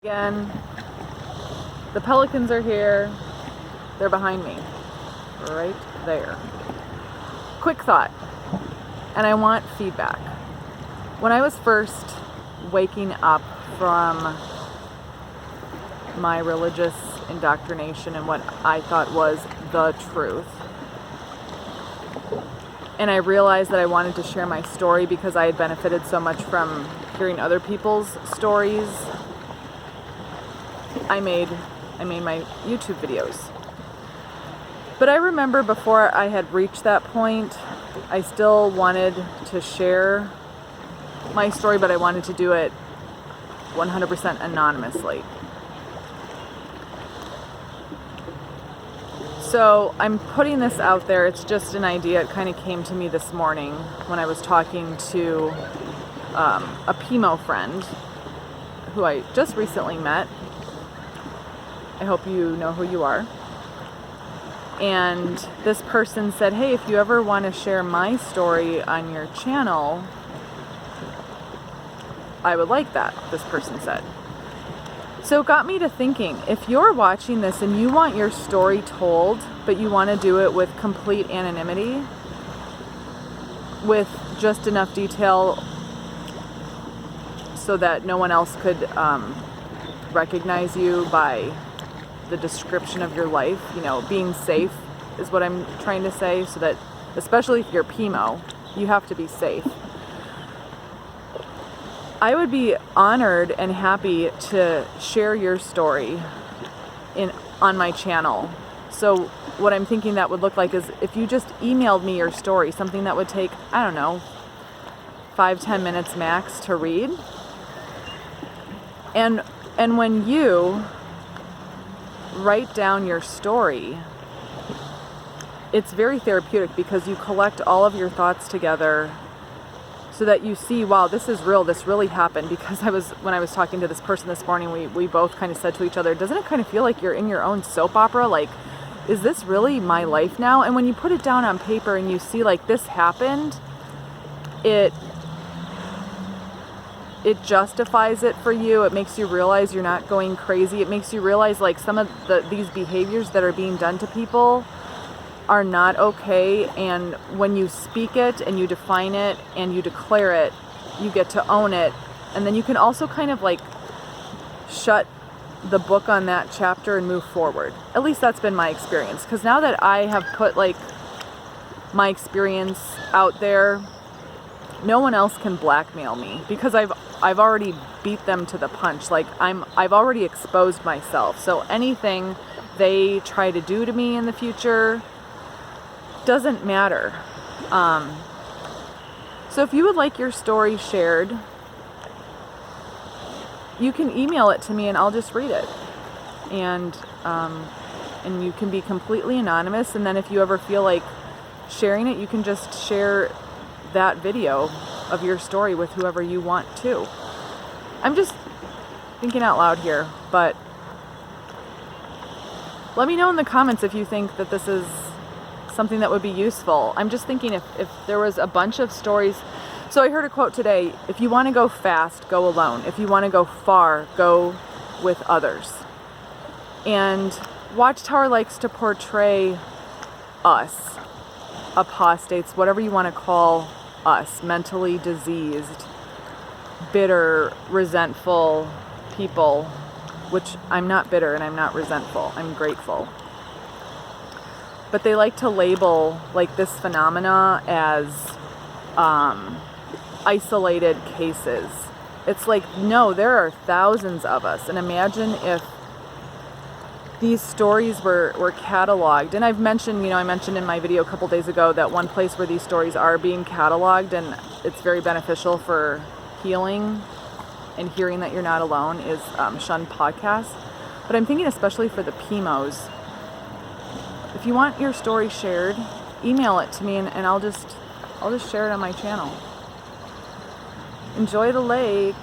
Again, the pelicans are here. They're behind me, right there. Quick thought, and I want feedback. When I was first waking up from my religious indoctrination and what I thought was the truth, and I realized that I wanted to share my story because I had benefited so much from hearing other people's stories, I made my YouTube videos. But I remember before I had reached that point, I still wanted to share my story, but I wanted to do it 100% anonymously. So I'm putting this out there. It's just an idea. It kind of came to me this morning when I was talking to a PIMO friend who I just recently met. I hope you know who you are. And this person said, hey, if you ever want to share my story on your channel, I would like that, this person said. So it got me to thinking, if you're watching this and you want your story told, but you want to do it with complete anonymity, with just enough detail so that no one else could recognize you by the description of your life, you know, being safe is what I'm trying to say, so that, especially if you're PIMO, you have to be safe. I would be honored and happy to share your story on my channel. So what I'm thinking that would look like is if you just emailed me your story, something that would take, I don't know, 5-10 minutes max to read. And when you write down your story, it's very therapeutic because you collect all of your thoughts together so that you see, wow, this is real, this really happened. Because when I was talking to this person this morning, we both kind of said to each other, doesn't it kind of feel like you're in your own soap opera? Like, is this really my life now? And when you put it down on paper and you see like this happened, it justifies it for you. It makes you realize you're not going crazy. It makes you realize like some of these behaviors that are being done to people are not okay. And when you speak it and you define it and you declare it, you get to own it. And then you can also kind of like shut the book on that chapter and move forward. At least that's been my experience. Because now that I have put like my experience out there, no one else can blackmail me because I've already beat them to the punch. Like I've already exposed myself. So anything they try to do to me in the future doesn't matter. So if you would like your story shared, you can email it to me and I'll just read it. And you can be completely anonymous. And then if you ever feel like sharing it, you can just share that video of your story with whoever you want to. I'm just thinking out loud here, but let me know in the comments if you think that this is something that would be useful. I'm just thinking if there was a bunch of stories. So I heard a quote today, if you want to go fast, go alone. If you want to go far, go with others. And Watchtower likes to portray us, apostates, whatever you want to call us, mentally diseased, bitter, resentful people, which I'm not bitter and I'm not resentful. I'm grateful. But they like to label like this phenomena as isolated cases. It's like, no, there are thousands of us. And imagine if these stories were cataloged. And I've mentioned, I mentioned in my video a couple days ago that one place where these stories are being cataloged and it's very beneficial for healing and hearing that you're not alone is Shunned podcast. But I'm thinking especially for the PIMOs, if you want your story shared, email it to me and I'll just share it on my channel. Enjoy the lake.